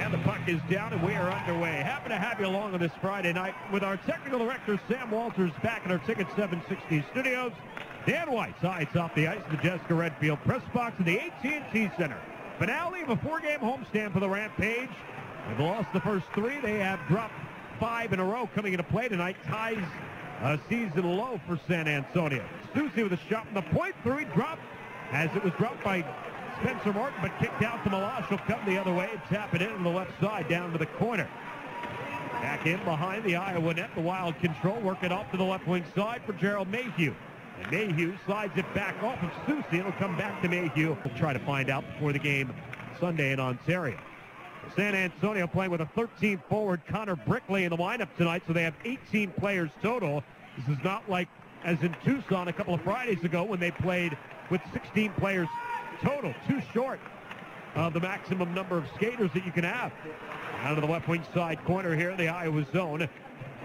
And the puck is down, and we are underway. Happy to have you along on this Friday night with our technical director, Sam Walters, back in our Ticket 760 studios. Dan White's ice off the ice in the Jessica Redfield press box in the AT&T Center. Finale of a 4-game homestand for the Rampage. They've lost the first 3. They have dropped 5 in a row coming into play tonight. Ties a season low for San Antonio. Susie with a shot from the point. 3 dropped as it was dropped by Spencer Martin, but kicked out to Meloche. He'll come the other way and tap it in on the left side down to the corner. Back in behind the Iowa net. The Wild control working off to the left wing side for Gerald Mayhew. And Mayhew slides it back off of Susie. It'll come back to Mayhew. We'll try to find out before the game Sunday in Ontario. San Antonio playing with a 13th forward, Connor Brickley, in the lineup tonight, so they have 18 players total. This is not like as in Tucson a couple of Fridays ago when they played with 16 players total, too short of the maximum number of skaters that you can have. Out of the left wing side corner here in the Iowa zone.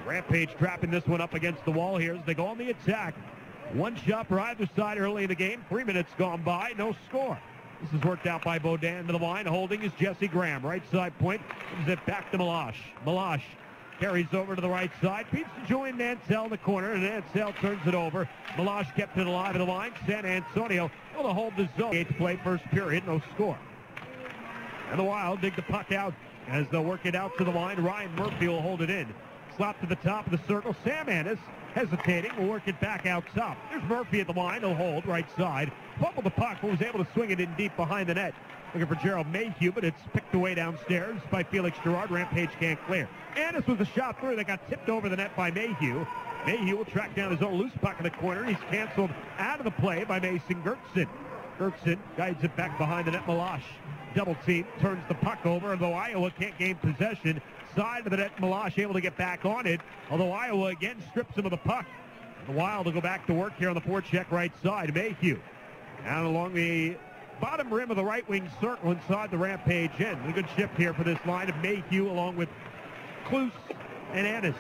Rampage trapping this one up against the wall here as they go on the attack. One shot for either side early in the game. 3 minutes gone by, no score. This is worked out by Beaudin to the line. Holding is Jesse Graham. Right side point. Gives it back to Meloche. Meloche carries over to the right side. Beats to join Nantel in the corner, and Nantel turns it over. Meloche kept it alive at the line. San Antonio able to hold the zone. 8 to play first period, no score. And the Wild dig the puck out as they'll work it out to the line. Ryan Murphy will hold it in. Slap to the top of the circle. Sam Annis hesitating. Will work it back out top. There's Murphy at the line. He'll hold right side. Fumbled the puck, but was able to swing it in deep behind the net. Looking for Gerald Mayhew, but it's picked away downstairs by Felix Gerard. Rampage can't clear. Annis with a shot through that got tipped over the net by Mayhew. Mayhew will track down his own loose puck in the corner. He's canceled out of the play by Mason Gertson. Gertson guides it back behind the net. Meloche double team, turns the puck over, although Iowa can't gain possession. Side of the net, Meloche able to get back on it, although Iowa again strips him of the puck. The Wild will go back to work here on the forecheck right side. Mayhew down along the bottom rim of the right wing circle inside the Rampage end. A good shift here for this line of Mayhew along with Klus and Annis.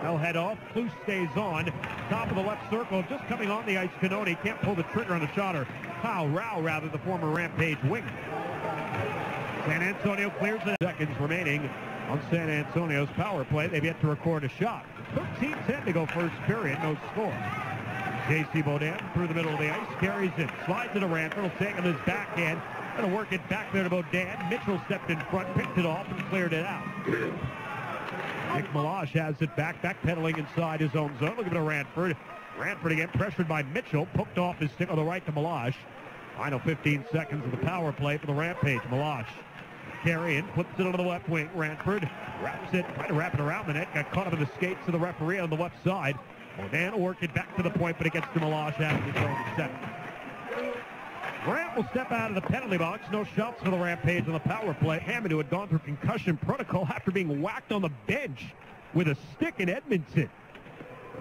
They'll head off. Klus stays on. Top of the left circle. Just coming on the ice, Canone can't pull the trigger on the shot, or Kyle Rao, rather, the former Rampage winger. San Antonio clears it. Seconds remaining on San Antonio's power play. They've yet to record a shot. 13-10 to go first period. No score. J.C. Beaudin through the middle of the ice. Carries it. Slides it to Ranford. Will take on his backhand. Going to work it back there to Beaudin. Mitchell stepped in front, picked it off, and cleared it out. Nick Meloche has it back, backpedaling inside his own zone. Looking at Ranford. Ranford again pressured by Mitchell. Poked off his stick on the right to Meloche. Final 15 seconds of the power play for the Rampage. Meloche carrying, flips it onto the left wing. Ranford wraps it, trying to wrap it around the net. Got caught up in the skates of the referee on the left side. Beaudin will work it back to the point, but it gets to Meloche out of his own set. Grant will step out of the penalty box. No shots for the Rampage on the power play. Hammond, who had gone through concussion protocol after being whacked on the bench with a stick in Edmonton.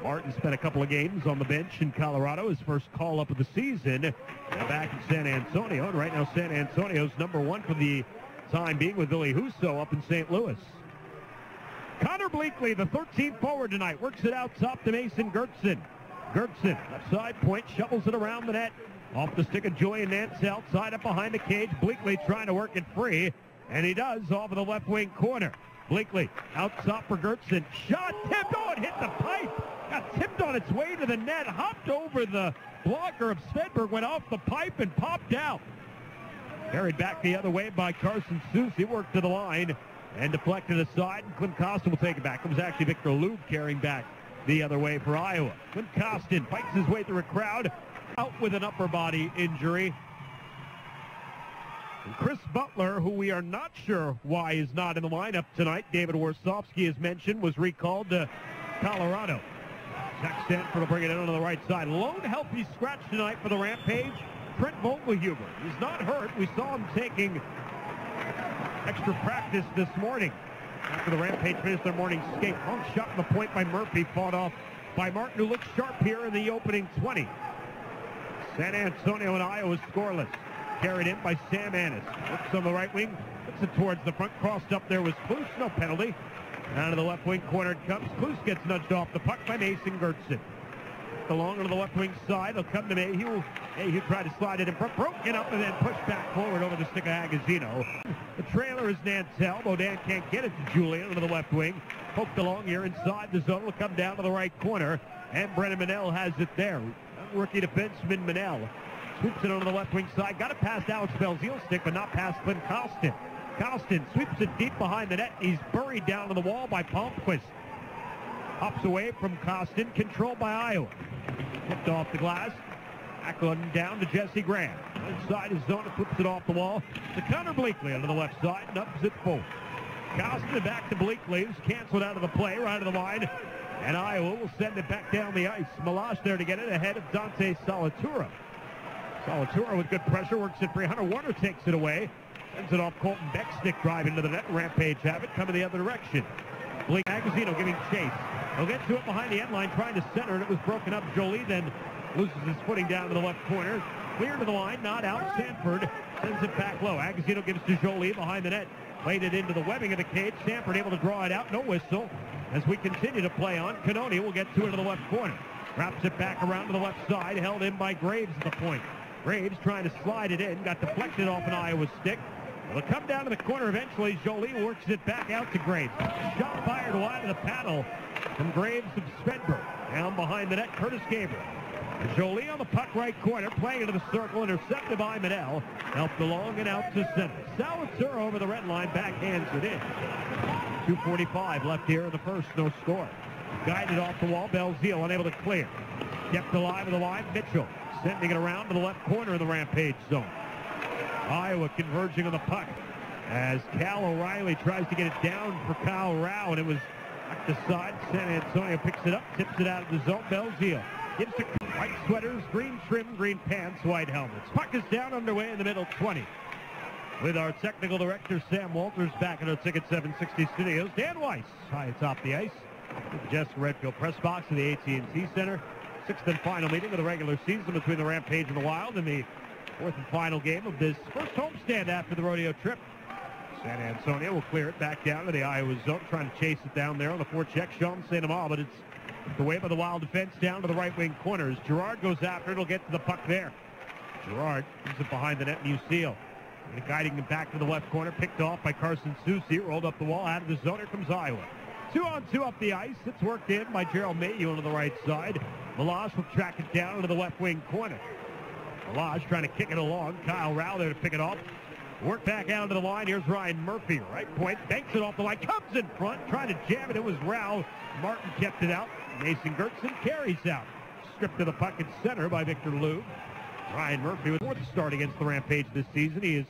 Martin spent a couple of games on the bench in Colorado, his first call-up of the season. Now back in San Antonio, and right now San Antonio's #1 for the time being with Billy Husso up in St. Louis. Connor Bleakley, the 13th forward tonight, works it out top to Mason Gertson. Gertson, left side point, shovels it around the net. Off the stick of Julian Nantel, side up behind the cage. Bleakley trying to work it free, and he does off of the left wing corner. Bleakley out top for Gertson. Shot tipped, oh, it hit the pipe. Got tipped on its way to the net, hopped over the blocker of Svedberg, went off the pipe and popped out. Carried back the other way by Carson Susie, worked to the line and deflected aside, and Clint Costin will take it back. It was actually Victor Lube carrying back the other way for Iowa. Clint Costin fights his way through a crowd, out with an upper body injury. And Chris Butler, who we are not sure why is not in the lineup tonight, David Warsofsky, as mentioned, was recalled to Colorado. Zach Stanford will bring it in on the right side. Lone healthy scratch tonight for the Rampage, Trent Vogelhuber. He's not hurt. We saw him taking extra practice this morning after the Rampage finished their morning skate. Long shot in the point by Murphy, fought off by Martin, who looks sharp here in the opening 20. San Antonio and Iowa scoreless. Carried in by Sam Annis. Looks on the right wing, puts it towards the front. Crossed up there was Klus, no penalty. Down to the left wing corner it comes. Klus gets nudged off the puck by Mason Gertson. Kept along onto the left wing side. They'll come to Mayhew. Mayhew tried to slide it in front. Broken up and then pushed back forward over the stick of Agazino. The trailer is Nantel. Bodan can't get it to Julian onto the left wing. Poked along here inside the zone. Will come down to the right corner. And Brennan Manel has it there. Rookie defenseman Manel. Swoops it onto the left wing side. Got it past Alex Belzeal's stick, but not past Clint Costin. Costin sweeps it deep behind the net. He's buried down to the wall by Palmquist. Hops away from Costin, controlled by Iowa. Tipped off the glass. Back on down to Jesse Graham. Inside his zone, flips it off the wall to Connor Bleakley on the left side, and ups it full. Costin back to Bleakley, who's canceled out of the play, right of the line. And Iowa will send it back down the ice. Meloche there to get it ahead of Dante Salatura. Salatura with good pressure, works it free. Hunter Warner takes it away. Sends it off Colton Beck's stick drive into the net. Rampage have it, coming the other direction. Blake Agazino giving chase. He'll get to it behind the end line, trying to center, and it was broken up. Jolie then loses his footing down to the left corner. Clear to the line, not out. Sanford sends it back low. Agazino gives to Jolie behind the net. Played it into the webbing of the cage. Sanford able to draw it out. No whistle. As we continue to play on, Canoni will get to it to the left corner. Wraps it back around to the left side. Held in by Graves at the point. Graves trying to slide it in. Got deflected off an Iowa stick. It'll come down to the corner eventually. Jolie works it back out to Graves. Shot fired wide of the paddle from Graves of Svedberg. Down behind the net, Curtis Gabriel. Jolie on the puck right corner, playing into the circle, intercepted by Manel. Helped along and out to center. Salatura over the red line, backhands it in. 2:45 left here in the first, no score. Guided off the wall, Belzeal unable to clear. Kept alive at the line, Mitchell sending it around to the left corner of the Rampage zone. Iowa converging on the puck as Cal O'Reilly tries to get it down for Kyle Rao, and it was knocked aside. San Antonio picks it up, tips it out of the zone. Belzeal gives to white sweaters, green trim, green pants, white helmets. Puck is down underway in the middle 20. With our technical director, Sam Walters, back at our Ticket 760 studios. Dan Weiss high atop the ice with the Jessica Redfield press box of the AT&T Center. Sixth and final meeting of the regular season between the Rampage and the Wild in the fourth and final game of this first homestand after the rodeo trip. San Antonio will clear it back down to the Iowa zone, trying to chase it down there on the forecheck. Sean St. Amal, but it's away by the Wild defense down to the right wing corners. Gerard goes after it. It'll get to the puck there. Gerard gives it behind the net, and Ucille guiding him back to the left corner. Picked off by Carson Soucy. Rolled up the wall out of the zone. Here comes Iowa. 2-on-2 up the ice. It's worked in by Gerald Mayhew on the right side. Meloche will track it down into the left wing corner. Meloche trying to kick it along. Kyle Rao there to pick it off. Work back out to the line. Here's Ryan Murphy. Right point. Banks it off the line. Comes in front. Trying to jam it. It was Rao. Martin kept it out. Mason Gertson carries out. Stripped to the puck at center by Victor Loub. Ryan Murphy with fourth start against the Rampage this season. He is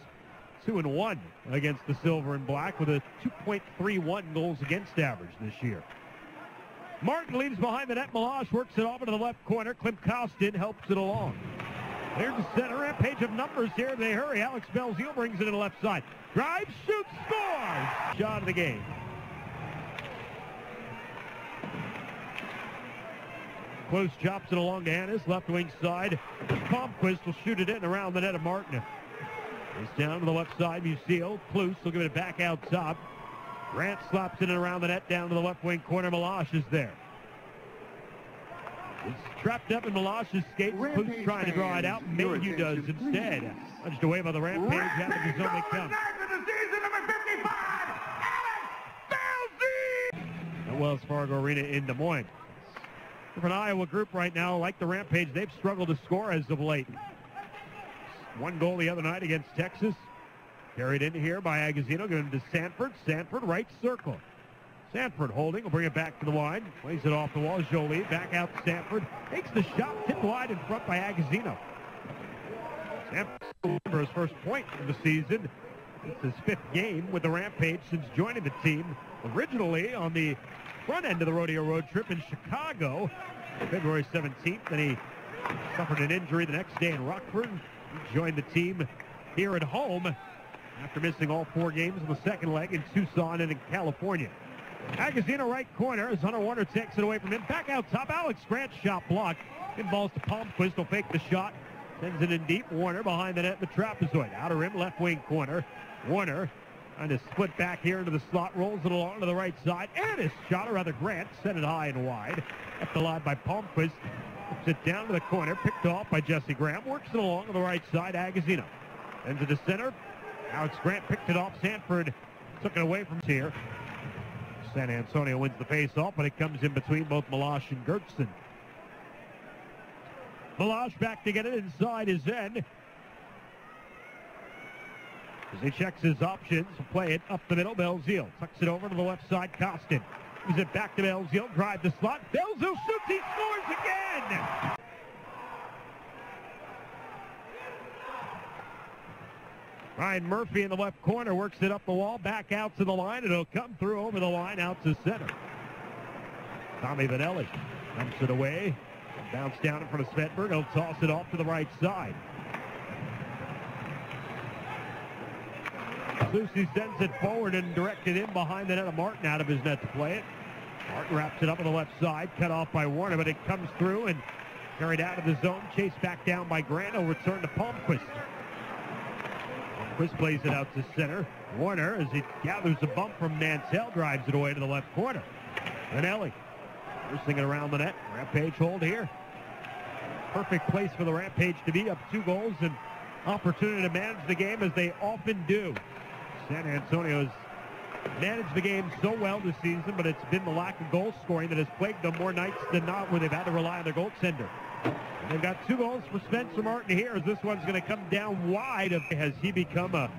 2-1 against the Silver and Black with a 2.31 goals against average this year. Martin leaves behind the net. Meloche works it off into the left corner. Clint Costin helps it along. Here's the center. Rampage of numbers here. They hurry. Alex Belzeal brings it to the left side. Drives, shoots, scores! Shot of the game. Close chops it along to Hannes, left wing side. Palmquist will shoot it in around the net of Martin. It's down to the left side. Musil. Klus will give it back out top. Grant slaps it in around the net down to the left wing corner. Meloche is there. It's trapped up in Meloche's skates. Klus trying to draw it out. Mayhew does instead. Punched away by the Rampage. Out of the zone they come. At Wells Fargo Arena in Des Moines. For an Iowa group right now, like the Rampage, they've struggled to score as of late. One goal the other night against Texas. Carried in here by Agazino, given to Sanford. Sanford, right circle. Sanford holding, will bring it back to the line. Plays it off the wall. Jolie back out to Sanford. Takes the shot, tipped wide in front by Agazino. Sanford for his first point of the season. It's his fifth game with the Rampage since joining the team. Originally on the front end of the rodeo road trip in Chicago, February 17th, and he suffered an injury the next day in Rockford. He joined the team here at home after missing all 4 games in the second leg in Tucson and in California. Agazino right corner as Hunter Warner takes it away from him. Back out top, Alex Grant shot blocked. Involves to Palmquist, will fake the shot. Sends it in deep. Warner behind the net, the trapezoid. Outer rim, left wing corner. Warner trying to split back here into the slot, rolls it along to the right side. And his shot, or rather Grant, sent it high and wide. Up the line by Palmquist. Puts it down to the corner, picked off by Jesse Graham. Works it along on the right side, Agazino. Ends to the center. Alex Grant picked it off. Sanford took it away from here. San Antonio wins the face-off, but it comes in between both Meloche and Gertzen. Meloche back to get it inside his end. As he checks his options, play it up the middle. Belzile tucks it over to the left side. Costin moves it back to Belzile. Drive the slot. Belzile shoots. He scores again. Ryan Murphy in the left corner works it up the wall, back out to the line. It'll come through over the line out to center. Tommy Vanelli dumps it away. Bounce down in front of Svedberg. He'll toss it off to the right side. Lucy sends it forward and directed in behind the net of Martin out of his net to play it. Martin wraps it up on the left side, cut off by Warner, but it comes through and carried out of the zone. Chased back down by Grant. He'll return to Palmquist. Palmquist plays it out to center. Warner, as he gathers a bump from Mansell, drives it away to the left corner. Vanelli forcing it around the net. Rampage hold here. Perfect place for the Rampage to be, up 2 goals and opportunity to manage the game as they often do. San Antonio has managed the game so well this season, but it's been the lack of goal scoring that has plagued them more nights than not, where they've had to rely on their goaltender. And they've got 2 goals for Spencer Martin here, as this one's going to come down wide. Has he become an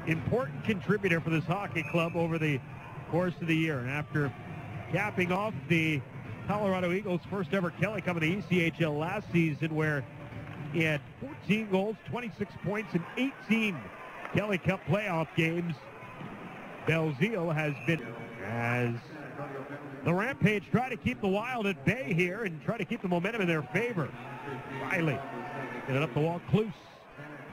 important contributor for this hockey club over the course of the year? And after capping off the Colorado Eagles' first ever Kelly Cup in the ECHL last season, where he had 14 goals, 26 points in 18 Kelly Cup playoff games, Belzile has been, as the Rampage try to keep the Wild at bay here and try to keep the momentum in their favor. Riley get it up the wall. Klus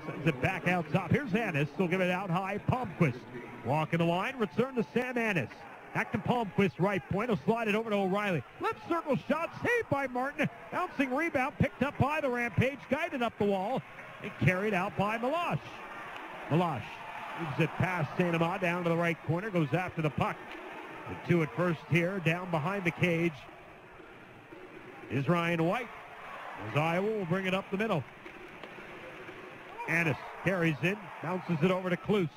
sends it back out top. Here's Annis. He'll give it out high. Palmquist walking the line. Return to Sam Annis. Back to Palmquist, right point. He'll slide it over to O'Reilly. Left circle shot, saved by Martin. Bouncing rebound, picked up by the Rampage, guided up the wall, and carried out by Meloche. Meloche moves it past St. Amand down to the right corner, goes after the puck. The 2 at first here, down behind the cage is Ryan White. As Iowa will bring it up the middle. Annis carries in, bounces it over to Klus.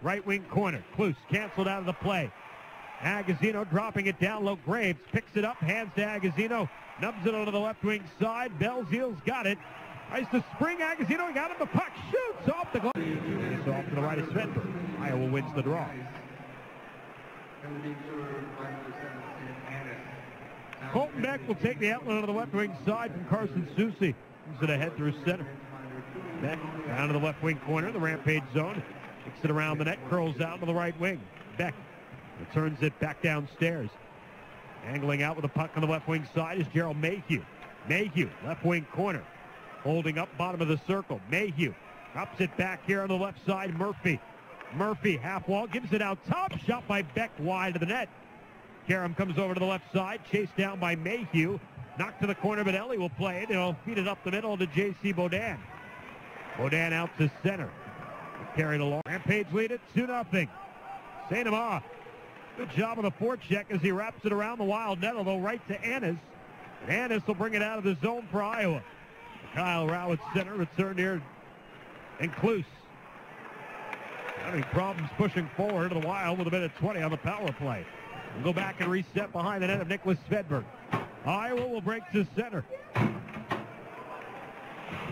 Right wing corner. Klus canceled out of the play. Agazino dropping it down low. Graves picks it up, hands to Agazino, nubs it onto the left wing side. Belzile's got it. Tries to spring. Agazino, he got him. The puck shoots off the glove. It's off to the right of Svedberg. Iowa wins the draw. Colton Beck will take the outlet on the left wing side from Carson Soucy. Moves it ahead through center. Beck down to the left wing corner, the Rampage zone. Kicks it around the net, curls out to the right wing. Beck returns it back downstairs. Angling out with the puck on the left wing side is Gerald Mayhew. Mayhew, left wing corner. Holding up bottom of the circle. Mayhew drops it back here on the left side. Murphy. Murphy, half wall, gives it out top. Shot by Beck wide of the net. Karam comes over to the left side. Chased down by Mayhew. Knocked to the corner, but Ellie will play it. He'll feed it up the middle to J.C. Bodan. Bodan out to center. Carried along. Rampage lead it 2-0. St. Amand. Good job on the forecheck as he wraps it around the Wild net, although right to Annis. And Annis will bring it out of the zone for Iowa. Kyle Rao at center, returned here. And Klus having problems pushing forward to the Wild with a minute 20 on the power play. We'll go back and reset behind the net of Nicholas Svedberg. Iowa will break to center.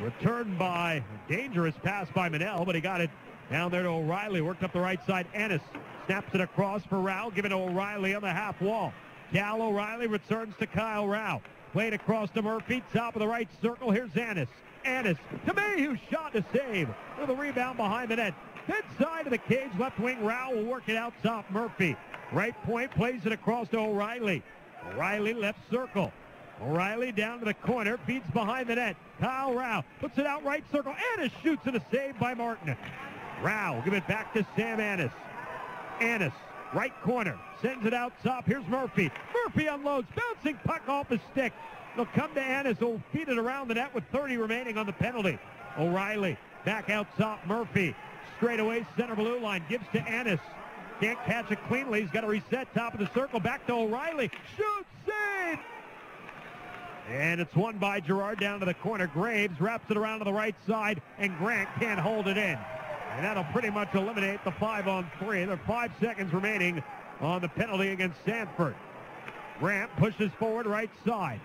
Returned by dangerous pass by Manel, but he got it down there to O'Reilly. Worked up the right side. Annis snaps it across for Rao, given to O'Reilly on the half wall. Cal O'Reilly returns to Kyle Rao. Played across to Murphy, top of the right circle. Here's Annis. Annis to Mayhew, shot to save. With a rebound behind the net. Head side of the cage, left wing. Rao will work it out top. Murphy, right point, plays it across to O'Reilly. O'Reilly left circle. O'Reilly down to the corner, feeds behind the net. Kyle Rao puts it out right circle. Annis shoots and a save by Martin. Rao give it back to Sam Annis. Annis, right corner, sends it out top. Here's Murphy. Murphy unloads, bouncing puck off his stick. It'll come to Annis, who'll feed it around the net with 30 remaining on the penalty. O'Reilly back out top. Murphy straight away, center blue line, gives to Annis. Can't catch it cleanly. He's got to reset top of the circle. Back to O'Reilly. Shoots, save! And it's won by Gerard down to the corner. Graves wraps it around to the right side, and Grant can't hold it in. And that'll pretty much eliminate the 5-on-3. There are 5 seconds remaining on the penalty against Sanford. Grant pushes forward right side.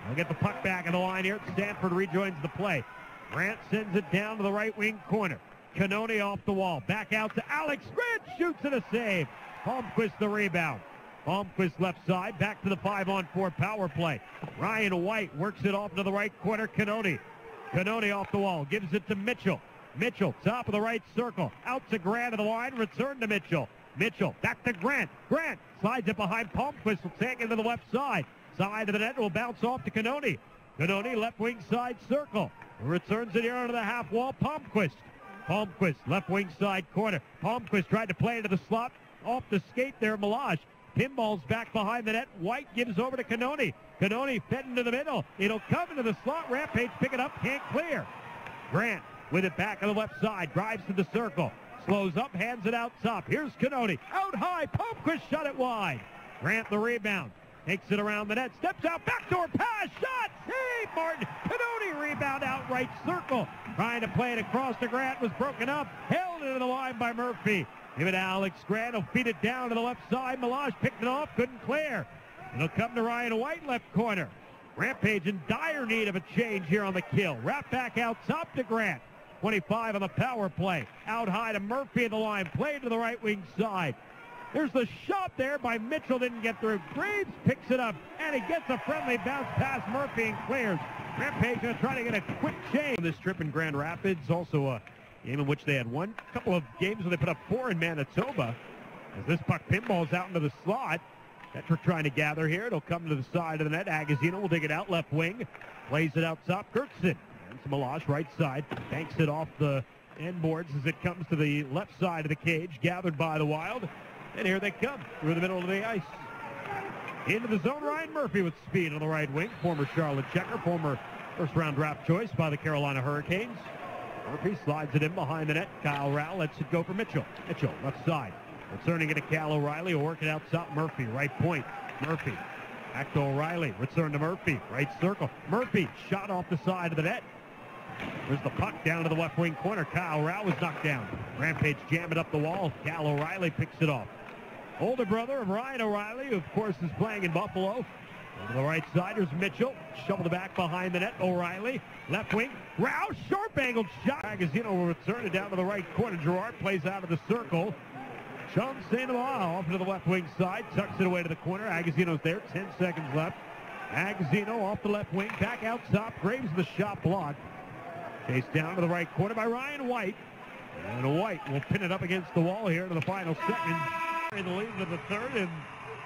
They'll get the puck back in the line here. Sanford rejoins the play. Grant sends it down to the right wing corner. Cannoni off the wall. Back out to Alex. Grant shoots and a save. Holmquist the rebound. Holmquist left side. Back to the 5-on-4 power play. Ryan White works it off to the right corner. Cannoni. Cannoni off the wall. Gives it to Mitchell. Mitchell, top of the right circle. Out to Grant of the line. Return to Mitchell. Mitchell, back to Grant. Grant slides it behind Palmquist. Will take it to the left side. Side of the net will bounce off to Cannoni. Cannoni, left wing side circle. Returns it here onto the half wall. Palmquist. Palmquist, left wing side corner. Palmquist tried to play into the slot. Off the skate there, Meloche. Pinball's back behind the net. White gives over to Cannoni. Cannoni fed into the middle. It'll come into the slot. Rampage pick it up. Can't clear. Grant with it back on the left side. Drives to the circle. Slows up. Hands it out top. Here's Cannoni. Out high. Palmquist shot it wide. Grant the rebound. Takes it around the net. Steps out. Backdoor pass. Shot. Save. Martin. Cannoni rebound out right circle. Trying to play it across to Grant. Was broken up. Held into the line by Murphy. Give it to Alex Grant. He'll feed it down to the left side. Meloche picked it off. Couldn't clear. It'll come to Ryan White, left corner. Rampage in dire need of a change here on the kill. Wrap back out top to Grant. 25 on the power play. Out high to Murphy in the line. Played to the right wing side. There's the shot there by Mitchell. Didn't get through. Graves picks it up, and he gets a friendly bounce past Murphy and clears. Rampage going to try to get a quick change. This trip in Grand Rapids, also a game in which they had won. A couple of games where they put up 4 in Manitoba. As this puck pinballs out into the slot. Petrick trying to gather here. It'll come to the side of the net. Agazino will dig it out left wing. Plays it out top. Gertson. And Meloche right side. Banks it off the end boards as it comes to the left side of the cage. Gathered by the Wild. And here they come through the middle of the ice. Into the zone, Ryan Murphy with speed on the right wing. Former Charlotte Checker. Former first-round draft choice by the Carolina Hurricanes. Murphy slides it in behind the net. Kyle Rowell lets it go for Mitchell. Mitchell, left side. Returning it to Cal O'Reilly. Will work it out top. Murphy, right point. Murphy. Back to O'Reilly. Return to Murphy. Right circle. Murphy, shot off the side of the net. There's the puck down to the left wing corner. Kyle Rowell was knocked down. Rampage jamming up the wall. Cal O'Reilly picks it off. Older brother of Ryan O'Reilly, who of course is playing in Buffalo. To the right side, there's Mitchell. Shovel the back behind the net. O'Reilly. Left wing. Rouse. Sharp-angled shot. Agazino will return it down to the right corner. Gerard plays out of the circle. Sean St. Louis off to the left wing side. Tucks it away to the corner. Agazino's there. 10 seconds left. Agazino off the left wing. Back out top. Graves the shot blocked. Chased down to the right corner by Ryan White. And White will pin it up against the wall here to the final second. In the lead of the third, and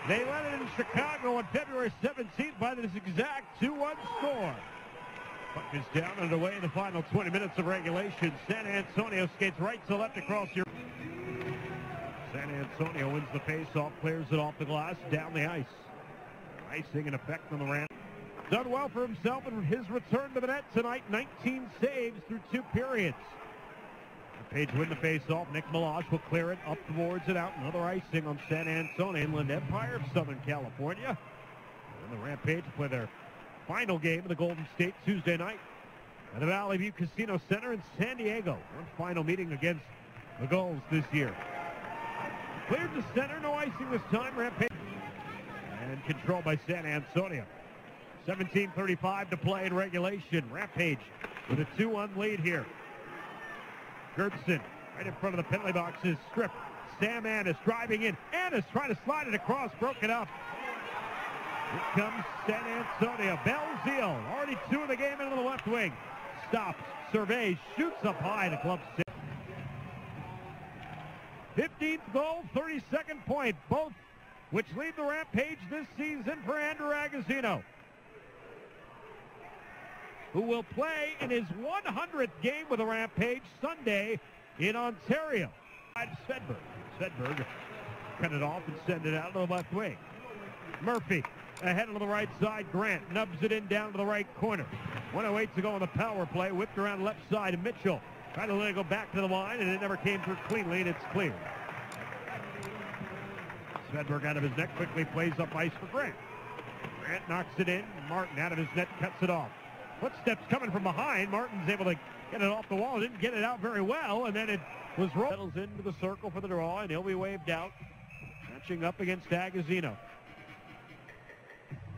they led it in Chicago on February 17th by this exact 2-1 score. Puck is down and away in the final 20 minutes of regulation. San Antonio skates right to left across your... San Antonio wins the face-off, clears it off the glass, down the ice. Icing in effect on the ramp. Done well for himself in his return to the net tonight. 19 saves through 2 periods. Page win the face-off. Nick Meloche will clear it up the boards and out. Another icing on San Antonio, Inland Empire of Southern California. And the Rampage play their final game of the Golden State Tuesday night at the Valley View Casino Center in San Diego. One final meeting against the Gulls this year. Cleared to center, no icing this time. Rampage and controlled by San Antonio. 17:35 to play in regulation. Rampage with a 2-1 lead here. Gertson right in front of the penalty box is stripped. Sam Annis driving in. Annis trying to slide it across, broken up. Here comes San Antonio. Belzile, already 2 in the game into the left wing. Stops, surveys, shoots up high to club 6. 15th goal, 32nd point, both which lead the Rampage this season for Andrew Agazino, who will play in his 100th game with the Rampage Sunday in Ontario. Svedberg. Svedberg cut it off and send it out to the left wing. Murphy ahead on the right side. Grant nubs it in down to the right corner. 1:08 to go on the power play. Whipped around left side. Mitchell trying to let it go back to the line, and it never came through cleanly, and it's cleared. Svedberg out of his net quickly plays up ice for Grant. Grant knocks it in. Martin out of his net, cuts it off. Footsteps coming from behind. Martin's able to get it off the wall. Didn't get it out very well, and then it was rolled. Settles into the circle for the draw, and he'll be waved out. Matching up against Agazino.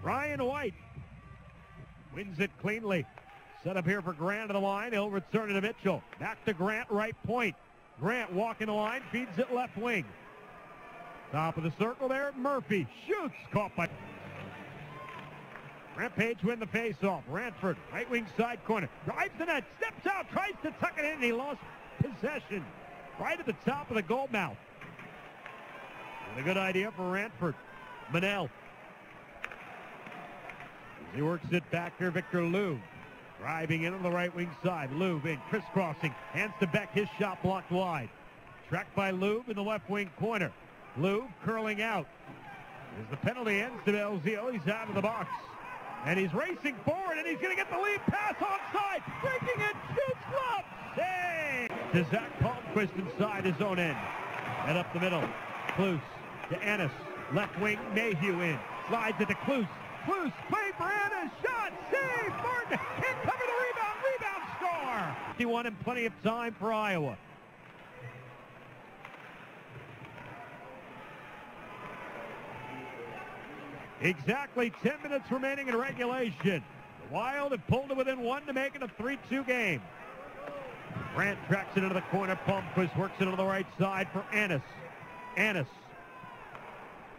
Ryan White wins it cleanly. Set up here for Grant to the line. He'll return it to Mitchell. Back to Grant, right point. Grant walking the line, feeds it left wing. Top of the circle there, Murphy shoots, caught by Rampage. Win the face-off. Ranford, right wing side corner, drives the net, steps out, tries to tuck it in, and he lost possession right at the top of the goal mouth. And a good idea for Ranford. Manel. As he works it back here, Victor Louvre. Driving in on the right wing side. Louvre in, crisscrossing, hands to Beck, his shot blocked wide. Tracked by Louvre in the left wing corner. Louvre curling out. As the penalty ends to Belzile, he's out of the box. And he's racing forward, and he's going to get the lead pass onside. Breaking it, shoots, glove, save! To Zach Palmquist inside his own end. And up the middle, Klus to Ennis. Left wing, Mayhew in. Slides it to Klus. Klus, play for Ennis, shot, save! Martin can't cover the rebound, score! 51 and plenty of time for Iowa. Exactly 10 minutes remaining in regulation. The Wild have pulled it within one to make it a 3-2 game. Grant tracks it into the corner. Palmquist works it on the right side for Ennis. Ennis.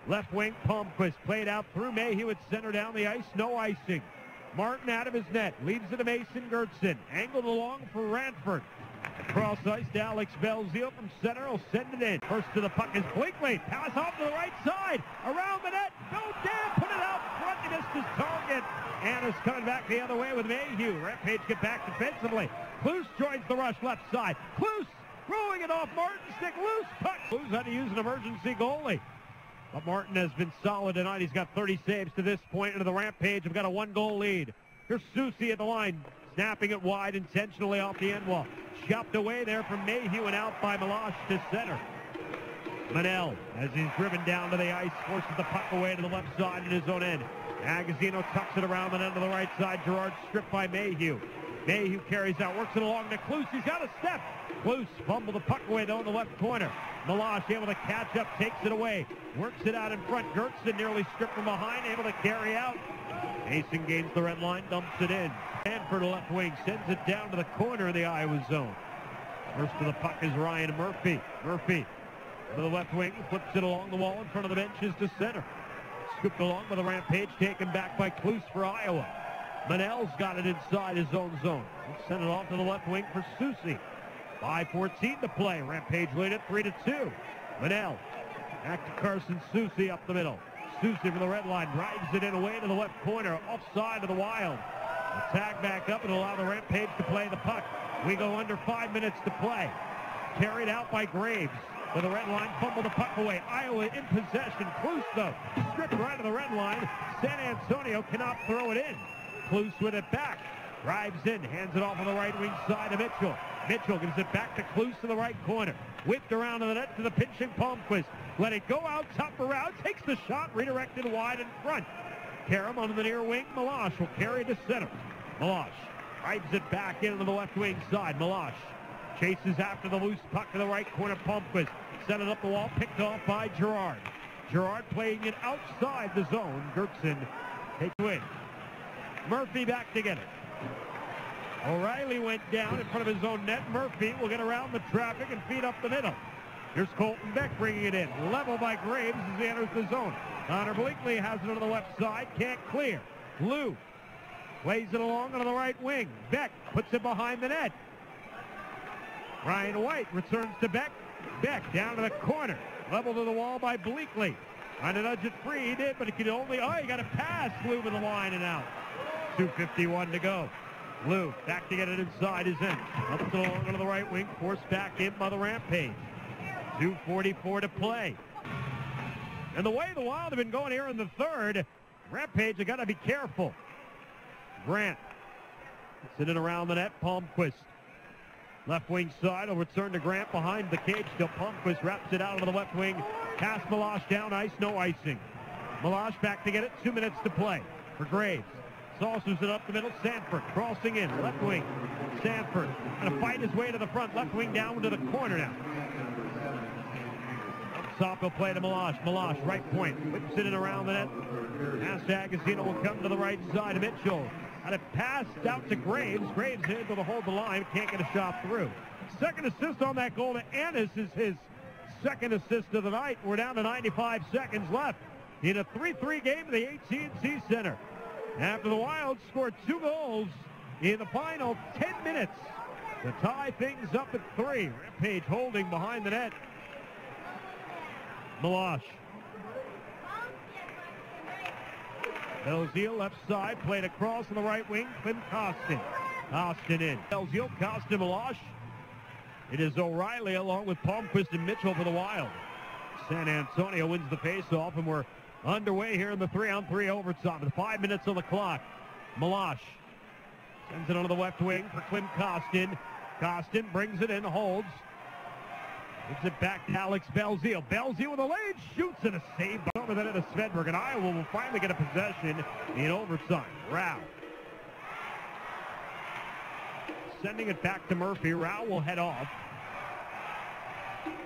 Left wing, Palmquist played out through Mayhew at center down the ice. No icing. Martin out of his net. Leaves it to Mason Gertson. Angled along for Ranford. Across ice to Alex Belzile from center. He'll send it in. First to the puck is Bleakley. Pass off to the right side. Around the net. No damn. Put it out front. He missed his target. Annis coming back the other way with Mayhew. Rampage get back defensively. Klus joins the rush left side. Klus throwing it off Martin's stick. Loose puck. Klus had to use an emergency goalie. But Martin has been solid tonight. He's got 30 saves to this point into the Rampage. Have got a 1-goal lead. Here's Soucy at the line. Snapping it wide intentionally off the end wall. Chopped away there from Mayhew and out by Meloche to center. Manel, as he's driven down to the ice, forces the puck away to the left side in his own end. Agazino tucks it around the end to the right side. Gerard stripped by Mayhew. Mayhew carries out, works it along to Klus. He's got a step. Klus fumbled the puck away though in the left corner. Meloche able to catch up, takes it away. Works it out in front. Gertson nearly stripped from behind, able to carry out. Mason gains the red line, dumps it in. Hanford left wing, sends it down to the corner of the Iowa zone. First to the puck is Ryan Murphy. Murphy to the left wing, flips it along the wall in front of the benches to center. Scooped along by the Rampage, taken back by Klus for Iowa. Manel's got it inside his own zone. He'll send it off to the left wing for Soucy. 5:14 to play. Rampage lead it 3-2. Manel back to Carson Soucy up the middle. Soucy from the red line drives it in away to the left corner, offside of the Wild. The tag back up and allow the Rampage to play the puck. We go under 5 minutes to play. Carried out by Graves. With the red line, fumble the puck away. Iowa in possession. Klus, though, stripped right to the red line. San Antonio cannot throw it in. Klus with it back. Drives in, hands it off on the right wing side to Mitchell. Mitchell gives it back to Klus in the right corner. Whipped around to the net to the pinching Palmquist. Let it go out, top around, takes the shot, redirected wide in front. Karam on the near wing. Meloche will carry to center. Meloche drives it back into the left wing side. Meloche chases after the loose puck to the right corner. Palmquist set it up the wall, picked off by Gerard. Gerard playing it outside the zone. Gertson takes it away. Murphy back to get it. O'Reilly went down in front of his own net. Murphy will get around the traffic and feed up the middle. Here's Colton Beck bringing it in. Level by Graves as he enters the zone. Connor Bleakley has it on the left side. Can't clear. Lou plays it along on the right wing. Beck puts it behind the net. Ryan White returns to Beck. Beck down to the corner. Level to the wall by Bleakley. Trying to nudge it free. He did, but he could only... Oh, he got a pass. Lou with the line and out. 2:51 to go. Lou back to get it inside his end. Up to along on the right wing. Forced back in by the Rampage. 2:44 to play. And the way the Wild have been going here in the third, Rampage have got to be careful. Grant sitting around the net. Palmquist. Left wing side will return to Grant behind the cage. Still Palmquist wraps it out into the left wing. Pass Meloche down ice. No icing. Meloche back to get it. 2 minutes to play. for Graves. Saucers it up the middle. Sanford crossing in. Left wing. Sanford going to fight his way to the front. Left wing down to the corner now. Up top he'll play to Meloche. Meloche, right point. Whips it in around the net. Pass to Agazino will come to the right side of Mitchell. Had it passed out to Graves. Graves able to hold the line. Can't get a shot through. Second assist on that goal to Ennis is his second assist of the night. We're down to 95 seconds left in a 3-3 game at the AT&T Center. After the Wild scored 2 goals in the final 10 minutes to tie things up at 3. Rampage holding behind the net. Meloche. Belzile left side, played across on the right wing. Clem Costin. Costin in. Belzile, Costin, Meloche. It is O'Reilly along with Palmquist and Mitchell for the Wild. San Antonio wins the faceoff, and we're underway here in the 3-on-3 overtime with 5 minutes on the clock. Meloche sends it onto the left wing for Clem Costin. Costin brings it in, holds. Gives it back to Alex Belzile. Belzile with a lead, shoots and a save over the net of Svedberg. And Iowa will finally get a possession in overtime. Rao. Sending it back to Murphy. Rao will head off.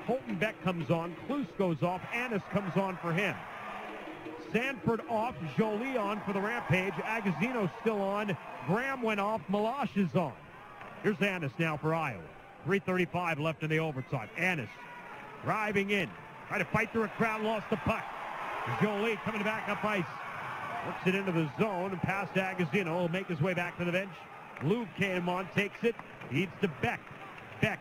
Holton Beck comes on. Klus goes off. Annis comes on for him. Sanford off. Jolie on for the Rampage. Agazino still on. Graham went off. Meloche is on. Here's Annis now for Iowa. 3:35 left in the overtime. Annis driving in. Trying to fight through a crowd. Lost the puck. Jolie coming back up ice. Works it into the zone and past Agazino. Will make his way back to the bench. Louvre came on. Takes it. Feeds to Beck. Beck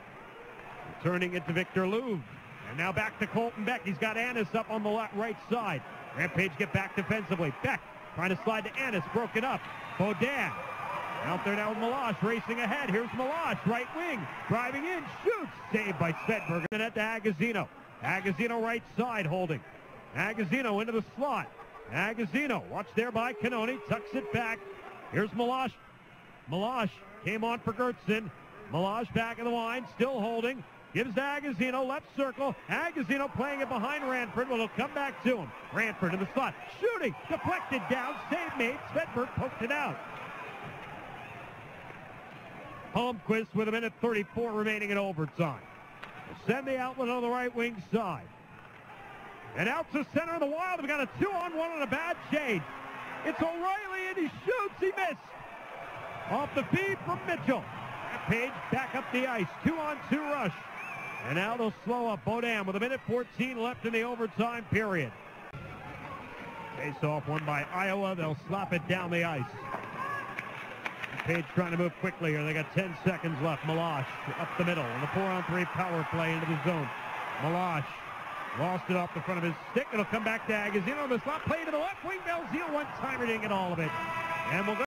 turning it to Victor Louvre. And now back to Colton Beck. He's got Annis up on the right side. Rampage get back defensively. Beck trying to slide to Annis. Broken up. Baudin out there now with Meloche racing ahead. Here's Meloche, right wing. Driving in. Shoots. Saved by Svedberg. And at to Agazino. Agazino right side holding. Agazino into the slot. Agazino watched there by Cannoni. Tucks it back. Here's Meloche. Meloche came on for Gertson. Meloche back in the line. Still holding. Gives to Agazino, left circle. Agazino playing it behind Ranford. Well, it'll come back to him. Ranford in the slot. Shooting. Deflected down. Save made. Svedberg poked it out. Palmquist with 1:34 remaining in overtime. Send the outlet on the right wing side. And out to center of the Wild. We've got a 2-on-1 on a bad shade. It's O'Reilly and he shoots. He missed. Off the feed from Mitchell. Page back up the ice. 2-on-2 rush. And now they'll slow up Baudin with 1:14 left in the overtime period. Face-off won by Iowa. They'll slap it down the ice. Page trying to move quickly here. They got 10 seconds left. Meloche up the middle. And the 4-on-3 power play into the zone. Meloche lost it off the front of his stick. It'll come back to Agazino. The slot play to the left wing. Belzile one-timer didn't get all of it. And we'll go.